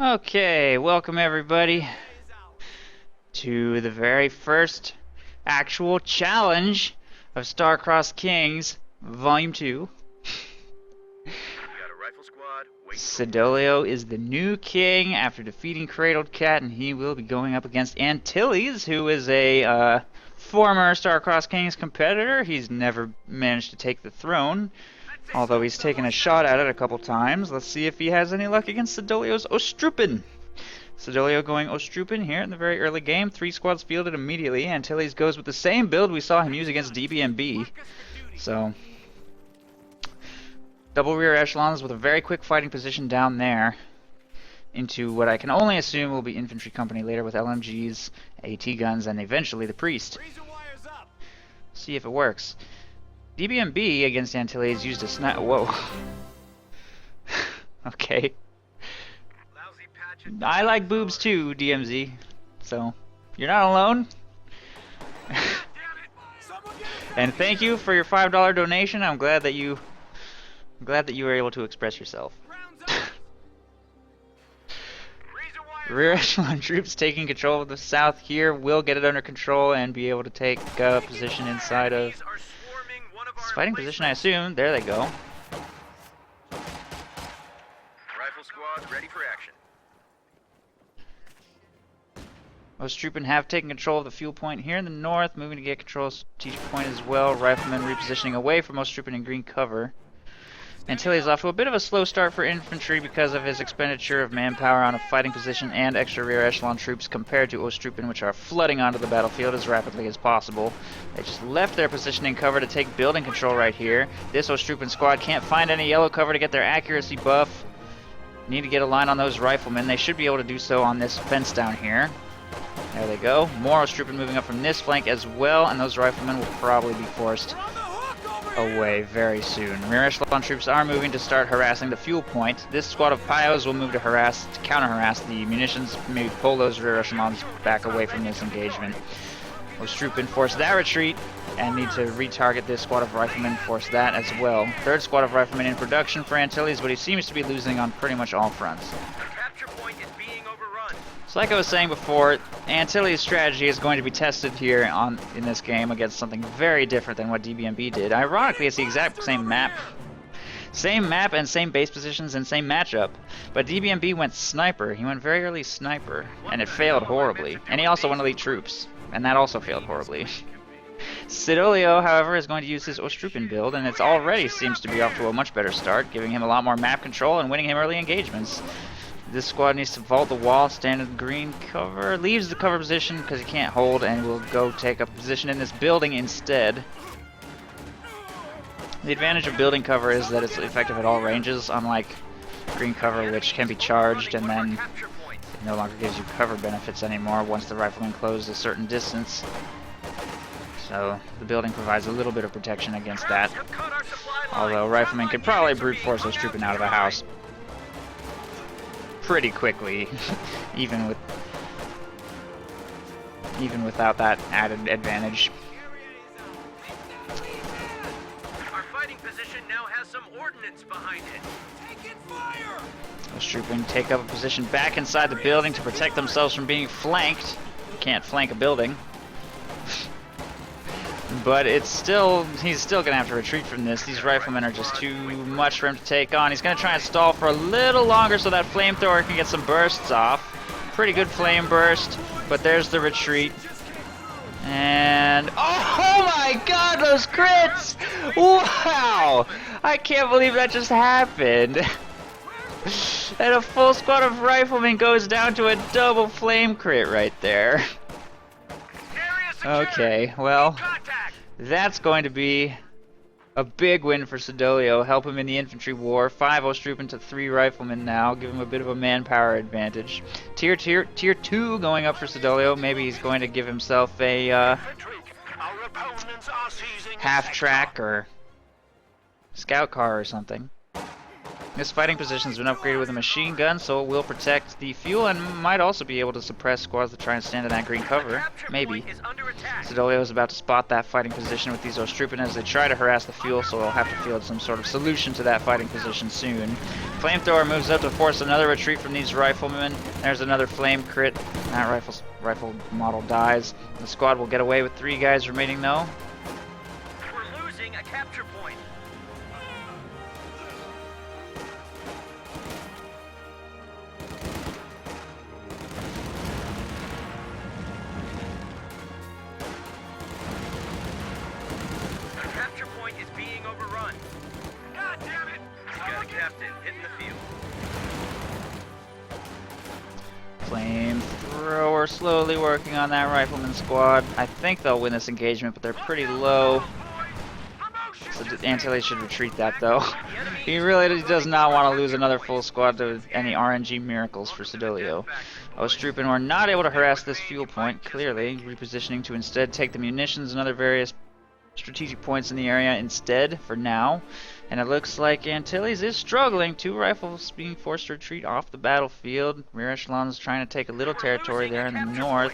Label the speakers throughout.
Speaker 1: Okay, welcome everybody to the very first actual challenge of Star-Crossed Kings Volume 2. Siddolio is the new king after defeating Cradled Cat, and he will be going up against Antilles, who is a former Star-Crossed Kings competitor. He's never managed to take the throne, although he's taken a shot at it a couple times. Let's see if he has any luck against Siddolio's Ostrupen. Siddolio going Ostrupen here in the very early game. 3 squads fielded immediately. Antilles goes with the same build we saw him use against DBMB. So, double rear echelons with a very quick fighting position down there into what I can only assume will be infantry company later with LMGs, AT guns, and eventually the priest. See if it works. DBMB against Antilles used a snap. Whoa. Okay. I like boobs too, DMZ. So, you're not alone. And thank you for your $5 donation. I'm glad that you were able to express yourself. Rear echelon troops taking control of the south here will get it under control and be able to take position inside of this fighting position, I assume. There they go.
Speaker 2: Rifle squads ready for action.
Speaker 1: Ostrupen have taken control of the fuel point here in the north, moving to get control of strategic point as well. Riflemen repositioning away from Ostrupen in green cover. Antilles off to a bit of a slow start for infantry because of his expenditure of manpower on a fighting position and extra rear echelon troops compared to Ostrupen, which are flooding onto the battlefield as rapidly as possible. They just left their positioning cover to take building control right here. This Ostrupen squad can't find any yellow cover to get their accuracy buff. Need to get a line on those riflemen. They should be able to do so on this fence down here. There they go. More Ostrupen moving up from this flank as well, and those riflemen will probably be forced away very soon. Rear echelon troops are moving to start harassing the fuel point. This squad of Pios will move to counter-harass the munitions, maybe pull those rear echelons back away from this engagement. Ostrupen force that retreat and need to retarget this squad of riflemen, force that as well. Third squad of riflemen in production for Antilles, but he seems to be losing on pretty much all fronts. So like I was saying before, Antilles' strategy is going to be tested here in this game against something very different than what DBMB did. Ironically, it's the exact same map. Same map and same base positions and same matchup. But DBMB went sniper. He went very early sniper, and it failed horribly. And he also went elite troops, and that also failed horribly. Siddolio, however, is going to use his Ostrupen build, and it already seems to be off to a much better start, giving him a lot more map control and winning him early engagements. This squad needs to vault the wall, stand in green cover, leaves the cover position because he can't hold, and will go take up a position in this building instead. The advantage of building cover is that it's effective at all ranges, unlike green cover, which can be charged and then it no longer gives you cover benefits anymore once the riflemen close a certain distance. So the building provides a little bit of protection against that, although riflemen could probably brute force those trooping out of the house pretty quickly, even without that added advantage.
Speaker 2: Our fighting position now has some ordnance behind it. Taking fire!
Speaker 1: Those trooping take up a position back inside the building to protect themselves from being flanked. You can't flank a building. But he's still gonna have to retreat from this. These riflemen are just too much for him to take on. He's gonna try and stall for a little longer so that flamethrower can get some bursts off. Pretty good flame burst, but there's the retreat. And oh my god, those crits! Wow! I can't believe that just happened. And a full squad of riflemen goes down to a double flame crit right there. Okay, well, that's going to be a big win for Siddolio. Help him in the infantry war. 5 Ostrupen to 3 riflemen now. Give him a bit of a manpower advantage. Tier 2 going up for Siddolio. Maybe he's going to give himself a half track or scout car or something. This fighting position has been upgraded with a machine gun, so it will protect the fuel and might also be able to suppress squads that try and stand in that green cover. Maybe. Siddolio is about to spot that fighting position with these Ostrupen as they try to harass the fuel, so they'll have to field some sort of solution to that fighting position soon. Flamethrower moves up to force another retreat from these riflemen. There's another flame crit. That rifle model dies. The squad will get away with 3 guys remaining though.
Speaker 2: We're losing a capture point. Capture point is being overrun. God damn it! Got a captain hitting the field.
Speaker 1: Flamethrower slowly working on that rifleman squad. I think they'll win this engagement, but they're pretty low. So Antilles should retreat that though. He really does not want to lose another full squad to any RNG miracles for Siddolio. Ostrupen were not able to harass this fuel point, clearly, repositioning to instead take the munitions and other various strategic points in the area instead for now. And it looks like Antilles is struggling. 2 rifles being forced to retreat off the battlefield. Rear echelons trying to take a little territory there in the north.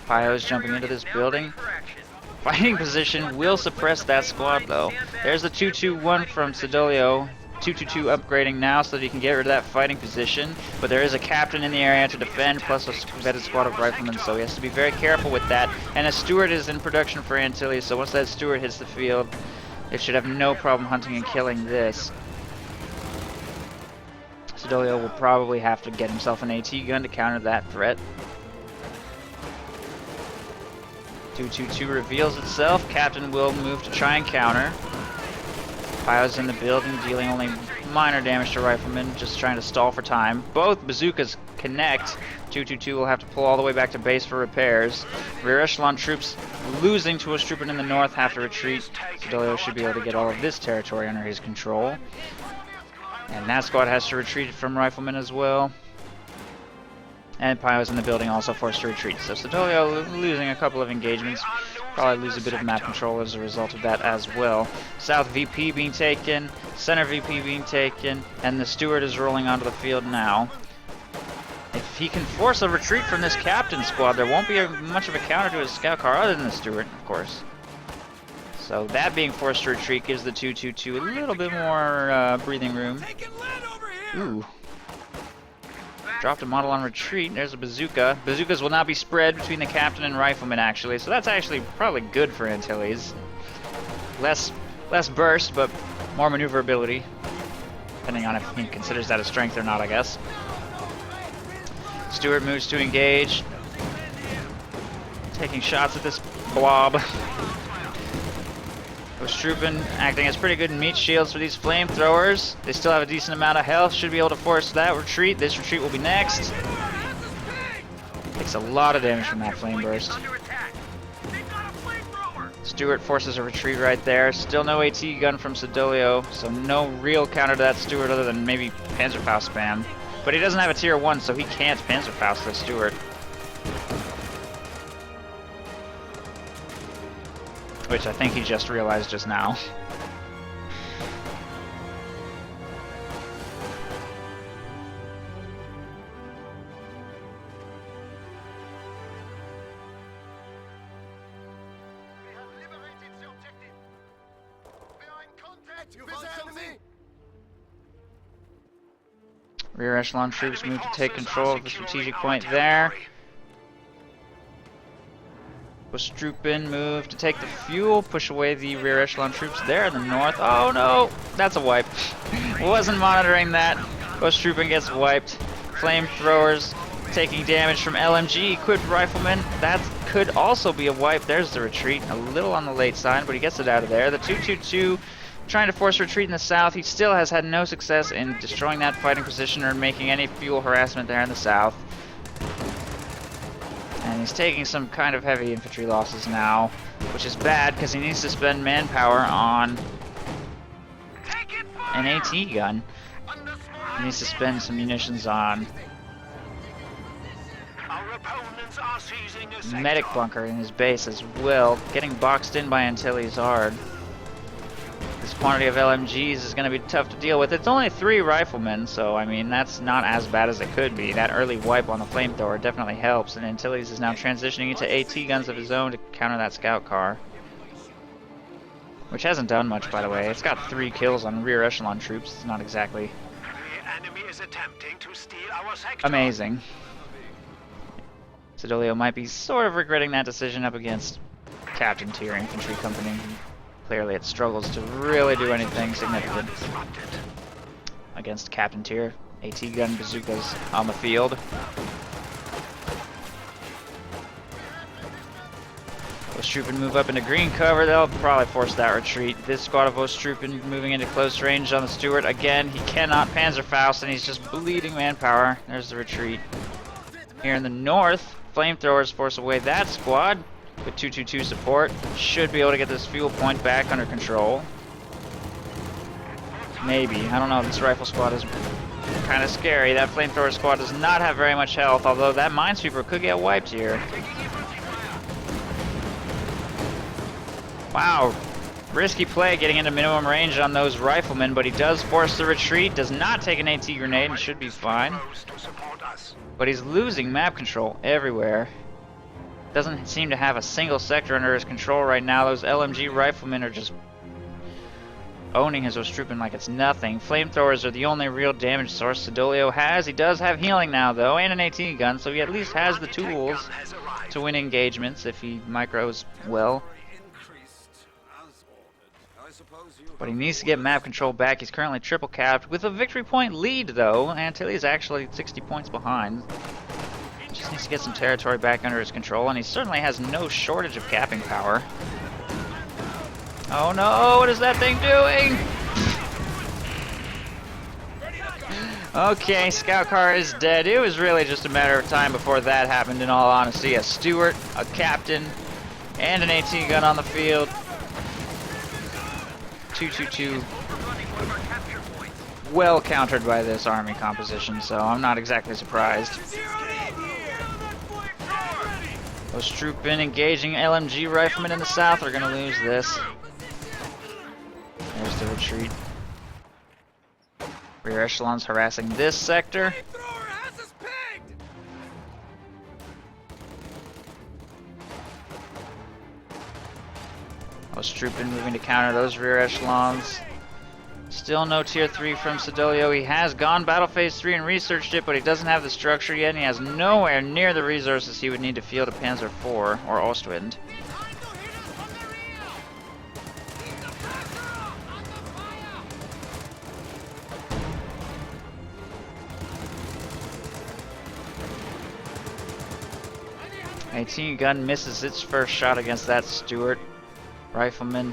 Speaker 1: Pio's jumping into this building. Fighting position will suppress that squad though. There's the 2-2-1 from Siddolio. 2-2-2 upgrading now so that he can get rid of that fighting position. But there is a captain in the area to defend, plus a vetted squad of riflemen, so he has to be very careful with that. And a steward is in production for Antilles, so once that steward hits the field, they should have no problem hunting and killing this. Siddolio will probably have to get himself an AT gun to counter that threat. 2-2-2 reveals itself. Captain will move to try and counter. Pio's in the building, dealing only minor damage to riflemen, just trying to stall for time. Both bazookas connect. 2-2-2 will have to pull all the way back to base for repairs. Rear echelon troops losing to Ostrupen in the north have to retreat. Siddolio should be able to get all of this territory under his control. And that squad has to retreat from riflemen as well. And Pio's in the building also forced to retreat. So Siddolio losing a couple of engagements. Probably lose a bit of map control as a result of that as well. South VP being taken, center VP being taken, and the steward is rolling onto the field now. If he can force a retreat from this captain squad, there won't be much of a counter to his scout car other than the steward, of course. So that being forced to retreat gives the 2-2-2 a little bit more breathing room. Ooh. Dropped a model on retreat. There's a bazooka. Bazookas will now be spread between the captain and rifleman, actually. So that's actually probably good for Antilles. Less burst, but more maneuverability. Depending on if he considers that a strength or not, I guess. Stewart moves to engage. Taking shots at this blob. Ostrupen acting as pretty good meat shields for these flamethrowers. They still have a decent amount of health, should be able to force that retreat. This retreat will be next. Takes a lot of damage from that flame burst. Stewart forces a retreat right there. Still no AT gun from Siddolio, so no real counter to that Stewart other than maybe Panzerfaust spam. But he doesn't have a tier 1, so he can't Panzerfaust the Stewart. Which I think he just realized just now.
Speaker 3: We have liberated the objective. We are in contact with the enemy.
Speaker 1: Rear echelon troops move to take control of the strategic point there. Ostrupen move to take the fuel, push away the rear echelon troops there in the north. Oh no, that's a wipe. Wasn't monitoring that. Ostrupen gets wiped. Flamethrowers taking damage from LMG equipped riflemen. That could also be a wipe. There's the retreat, a little on the late side, but he gets it out of there. The 2-2-2 trying to force retreat in the south. He still has had no success in destroying that fighting position or making any fuel harassment there in the south. And he's taking some kind of heavy infantry losses now, which is bad because he needs to spend manpower on an AT gun. He needs to spend some munitions on medic bunker in his base as well. Getting boxed in by Antilles hard. This quantity of LMGs is going to be tough to deal with. It's only 3 riflemen, so I mean that's not as bad as it could be. That early wipe on the flamethrower definitely helps, and Antilles is now transitioning into AT guns of his own to counter that scout car. Which hasn't done much, by the way. It's got 3 kills on rear echelon troops. It's not exactly
Speaker 3: The enemy is attempting to steal our sector.
Speaker 1: amazing. Siddolio might be sort of regretting that decision up against Captain Tier Infantry Company. Clearly it struggles to really do anything significant against Captain Tier. AT gun bazookas on the field. Vostrupen move up into green cover. They'll probably force that retreat. This squad of Vostrupen moving into close range on the Stuart. Again, he cannot Panzerfaust, and he's just bleeding manpower. There's the retreat. Here in the north, flamethrowers force away that squad with 222 support. Should be able to get this fuel point back under control. Maybe. I don't know. This rifle squad is kind of scary. That flamethrower squad does not have very much health, although that minesweeper could get wiped here. Wow, risky play getting into minimum range on those riflemen, but he does force the retreat, does not take an AT grenade and should be fine. But he's losing map control everywhere. Doesn't seem to have a single sector under his control right now. Those LMG riflemen are just owning his Vostrupen like it's nothing. Flamethrowers are the only real damage source Siddolio has. He does have healing now though, and an AT gun, so he at least has the tools to win engagements if he micros well. But he needs to get map control back. He's currently triple capped with a victory point lead though. Antilles is actually 60 points behind. Just needs to get some territory back under his control, and he certainly has no shortage of capping power. Oh no, what is that thing doing? Okay, scout car is dead. It was really just a matter of time before that happened, in all honesty. A Stuart, a captain, and an AT gun on the field. 222. Well countered by this army composition, so I'm not exactly surprised. Vostrupen engaging LMG riflemen in the south are going to lose this. There's the retreat. Rear echelons harassing this sector. Vostrupen moving to counter those rear echelons. Still no tier 3 from Siddolio. He has gone battle phase 3 and researched it, but he doesn't have the structure yet, and he has nowhere near the resources he would need to field a Panzer IV or Ostwind. AT gun misses its first shot against that Stuart. Rifleman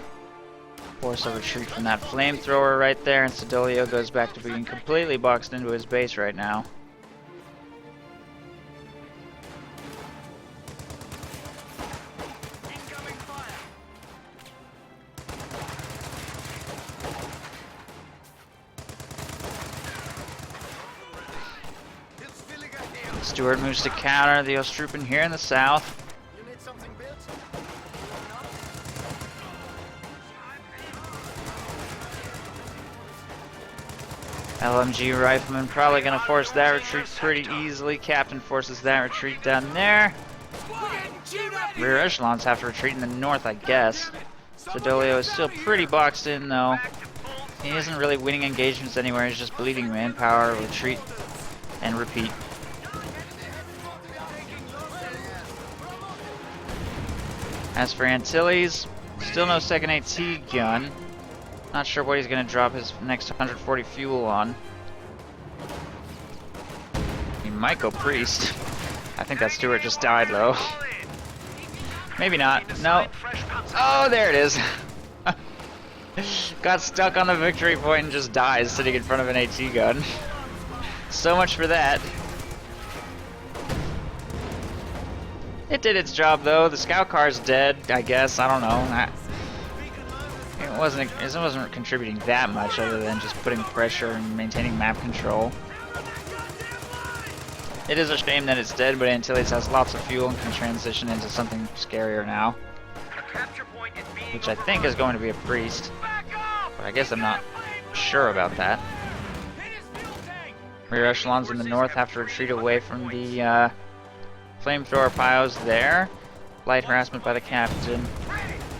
Speaker 1: force a retreat from that flamethrower right there, and Siddolio goes back to being completely boxed into his base right now. Stuart moves to counter the Vostrupen here in the south.
Speaker 3: You need something built?
Speaker 1: LMG rifleman probably going to force that retreat pretty easily. Captain forces that retreat down there. Rear echelons have to retreat in the north, I guess. Siddolio is still pretty boxed in though. He isn't really winning engagements anywhere. He's just bleeding manpower, retreat, and repeat. As for Antilles, still no second AT gun. Not sure what he's going to drop his next 140 fuel on. He might go priest. I think that Stuart just died though. Maybe not. No. Oh, there it is. Got stuck on the victory point and just dies sitting in front of an AT gun. So much for that. It did its job though. The scout car's dead, I guess. I don't know. It wasn't contributing that much other than just putting pressure and maintaining map control. It is a shame that it's dead, but Antilles has lots of fuel and can transition into something scarier now. Which I think is going to be a priest. but I guess I'm not sure about that. Rear echelons in the north have to retreat away from the flamethrower piles there. Light harassment by the captain.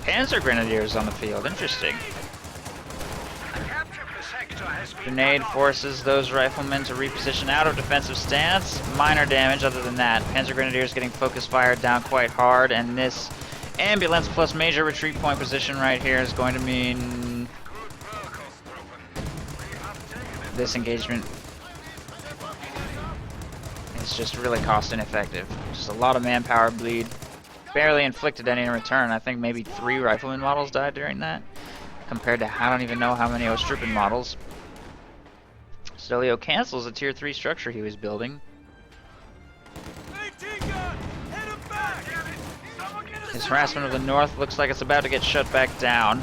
Speaker 1: Panzer Grenadiers on the field, interesting. Grenade forces those riflemen to reposition out of defensive stance. Minor damage other than that. Panzer Grenadiers getting focus fired down quite hard, and this ambulance plus major retreat point position right here is going to mean this engagement is just really cost ineffective. Just a lot of manpower bleed. Barely inflicted any in return. I think maybe 3 rifleman models died during that, compared to I don't even know how many Ostrupen models. Siddolio cancels a tier 3 structure he was building. His harassment of the north looks like it's about to get shut back down.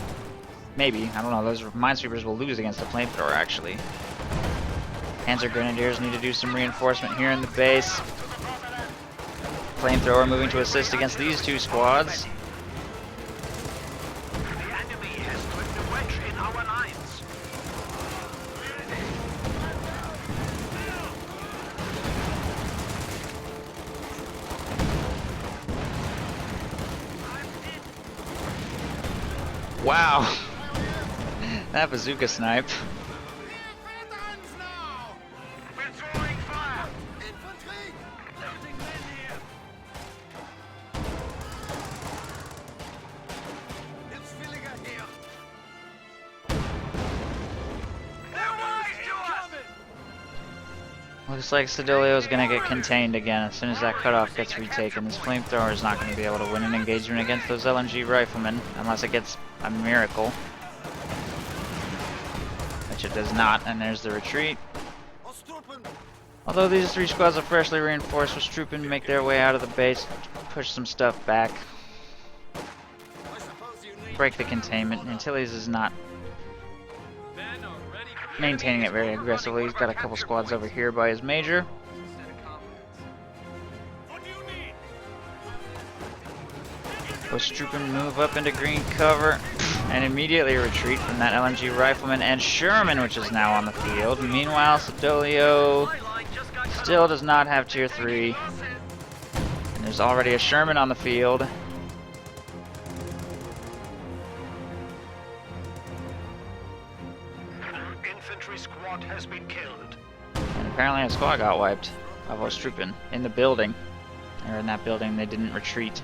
Speaker 1: Maybe, I don't know, those minesweepers will lose against the flamethrower actually. Panzer Grenadiers need to do some reinforcement here in the base. Flamethrower moving to assist against these 2 squads.
Speaker 2: The enemy has put the wedge in our lines.
Speaker 1: Wow. That bazooka snipe.
Speaker 2: We're throwing fire.
Speaker 3: Infanterie!
Speaker 2: Loading men here.
Speaker 3: Hilfswilliger hier!
Speaker 1: Looks like Siddolio is going to get contained again as soon as that cutoff gets retaken. This flamethrower is not going to be able to win an engagement against those LNG riflemen unless it gets a miracle. Which it does not, and there's the retreat.
Speaker 3: Ostrupen!
Speaker 1: Although these 3 squads are freshly reinforced with Strupen make their way out of the base, push some stuff back,
Speaker 3: I suppose you need
Speaker 1: break the containment. Antilles is not maintaining it very aggressively. He's got a couple squads over here by his major. Ostrupen move up into green cover and immediately retreat from that LNG rifleman and Sherman, which is now on the field. Meanwhile, Siddolio still does not have tier 3. And there's already a Sherman on the field.
Speaker 2: Infantry squad has been killed.
Speaker 1: And apparently a squad got wiped of Ostrupen in the building. Or in that building, they didn't retreat.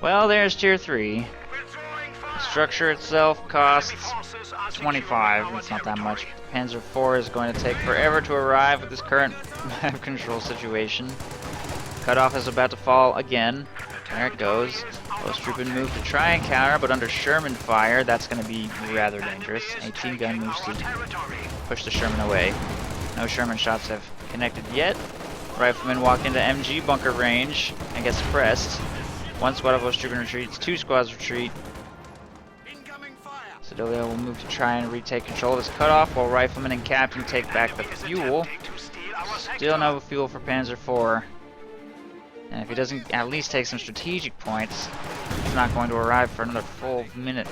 Speaker 1: Well, there's tier 3.
Speaker 2: We're throwing fire.
Speaker 1: The structure itself costs
Speaker 2: Forces are
Speaker 1: 25.
Speaker 2: securing
Speaker 1: It's
Speaker 2: our
Speaker 1: not that much.
Speaker 2: territory.
Speaker 1: Panzer IV is going to take forever to arrive with this current map control situation. Cutoff is about to fall again. There it goes. Ostrupen move to try and counter, but under Sherman fire, that's going to be rather dangerous. 18 gun moves to push the Sherman away. No Sherman shots have connected yet. Riflemen walk into MG bunker range and get suppressed. 1 squad of Ostrupen retreats, 2 squads retreat.
Speaker 3: incoming fire!
Speaker 1: Siddolio will move to try and retake control of this cutoff, while Rifleman and Captain take back the fuel. Still no fuel for Panzer IV. And if he doesn't at least take some strategic points, he's not going to arrive for another full minute.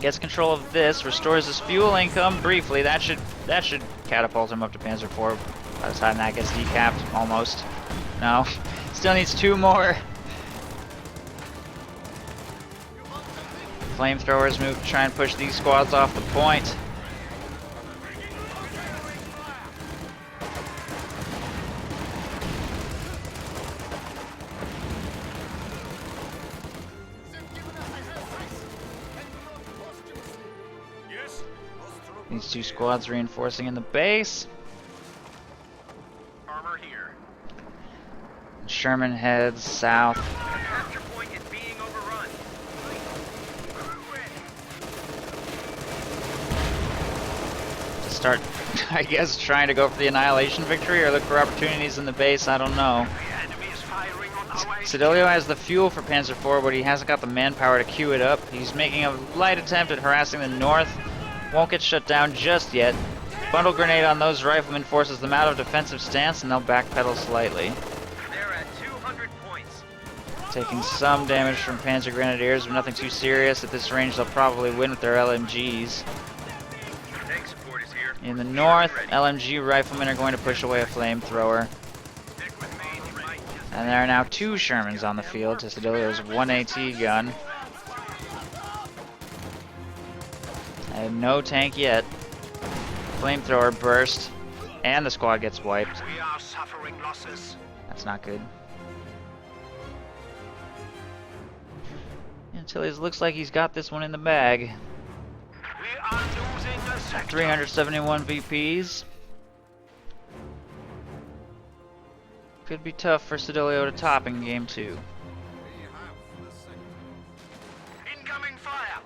Speaker 1: Gets control of this, restores his fuel income briefly. That should catapult him up to Panzer IV by the time that gets decapped, almost. No. Still needs 2 more. Flamethrowers move to try and push these squads off the point. These 2 squads reinforcing in the base.
Speaker 2: Armor here.
Speaker 1: Sherman heads south.
Speaker 2: The capture point is being overrun.
Speaker 1: To start, I guess, trying to go for the annihilation victory or look for opportunities in the base, I don't know.
Speaker 2: The enemy is firing on our
Speaker 1: Siddolio has the fuel for Panzer IV, but he hasn't got the manpower to queue it up. He's making a light attempt at harassing the north. Won't get shut down just yet. Bundle grenade on those riflemen forces them out of defensive stance, and they'll backpedal slightly.
Speaker 2: They're at 200 points.
Speaker 1: Taking some damage from Panzer Grenadiers, but nothing too serious. At this range, they'll probably win with their LMGs.
Speaker 2: Tank support is here.
Speaker 1: In the north, LMG riflemen are going to push away a flamethrower.
Speaker 2: Stick with me. You might just
Speaker 1: And there are now 2 Shermans on the field to Siddolio's 1 AT gun. And no tank yet. Flamethrower burst, and the squad gets wiped.
Speaker 3: We are suffering losses.
Speaker 1: That's not good. Antilles looks like he's got this one in the bag.
Speaker 3: We are losing a sector.
Speaker 1: 371 VPs. Could be tough for Siddolio to top in game 2.
Speaker 3: Incoming fire.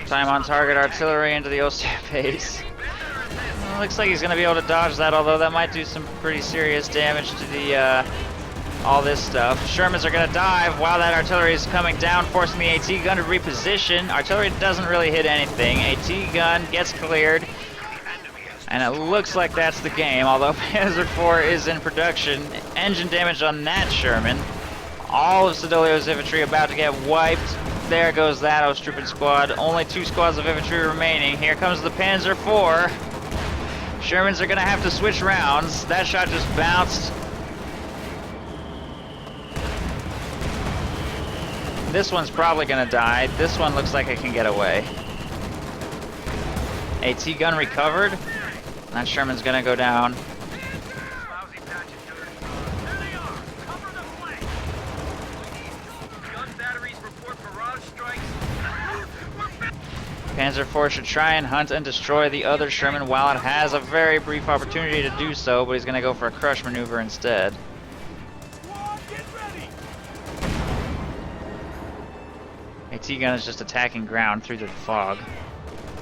Speaker 1: Time on target artillery into the Ostia base. Well, looks like he's going to be able to dodge that, although that might do some pretty serious damage to the all this stuff. Shermans are going to dive while that artillery is coming down, forcing the AT gun to reposition. Artillery doesn't really hit anything. AT gun gets cleared, and it looks like that's the game, although Panzer IV is in production. Engine damage on that Sherman. All of Siddolio's infantry about to get wiped. There goes that Ostrupen squad. Only 2 squads of infantry remaining. Here comes the Panzer IV. Shermans are going to have to switch rounds. That shot just bounced. This one's probably going to die. This one looks like it can get away. AT gun recovered. That Sherman's going to go down.
Speaker 2: lousy patches, Dirty. There they are. Cover the flank. Gun batteries report barrage strikes.
Speaker 1: Panzer IV should try and hunt and destroy the other Sherman while it has a very brief opportunity to do so, but he's going to go for a crush maneuver instead. AT gun is just attacking ground through the fog.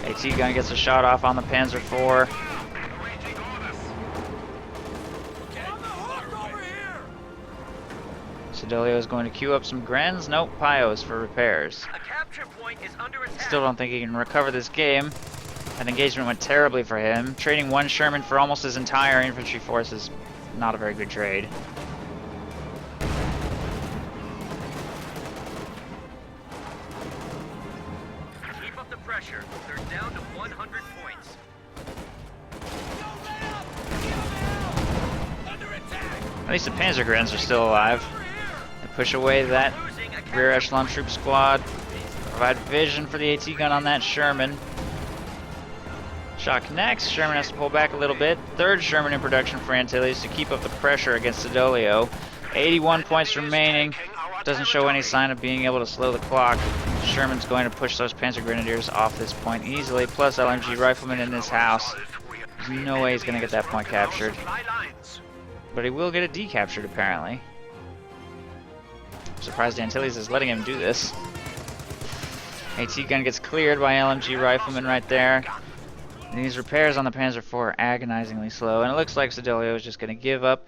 Speaker 1: AT gun gets a shot off on the Panzer IV. Siddolio is going to queue up some Grens. Nope, Pios for repairs.
Speaker 2: A capture point is under attack.
Speaker 1: Still don't think he can recover this game. That engagement went terribly for him. Trading 1 Sherman for almost his entire infantry force is not a very good trade.
Speaker 2: Keep up the pressure. They're down to 100 points.
Speaker 1: At least the Panzer Grens are still alive. They push away that
Speaker 2: Losing a
Speaker 1: rear
Speaker 2: capture
Speaker 1: echelon troop squad. Provide vision for the AT gun on that Sherman. Shot connects. Sherman has to pull back a little bit. 3rd Sherman in production for Antilles to keep up the pressure against Siddolio. 81 points remaining. Doesn't show any sign of being able to slow the clock. Sherman's going to push those Panzer Grenadiers off this point easily, plus LMG riflemen in this house. There's no way he's going to get that point captured. But he will get it decaptured, apparently. I'm surprised Antilles is letting him do this. AT gun gets cleared by LMG riflemen right there. And these repairs on the Panzer IV are agonizingly slow, and it looks like Siddolio is just going to give up.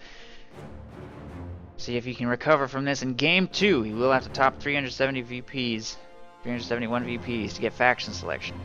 Speaker 1: See if he can recover from this in game 2. He will have to top 370 VPs, 371 VPs to get faction selection.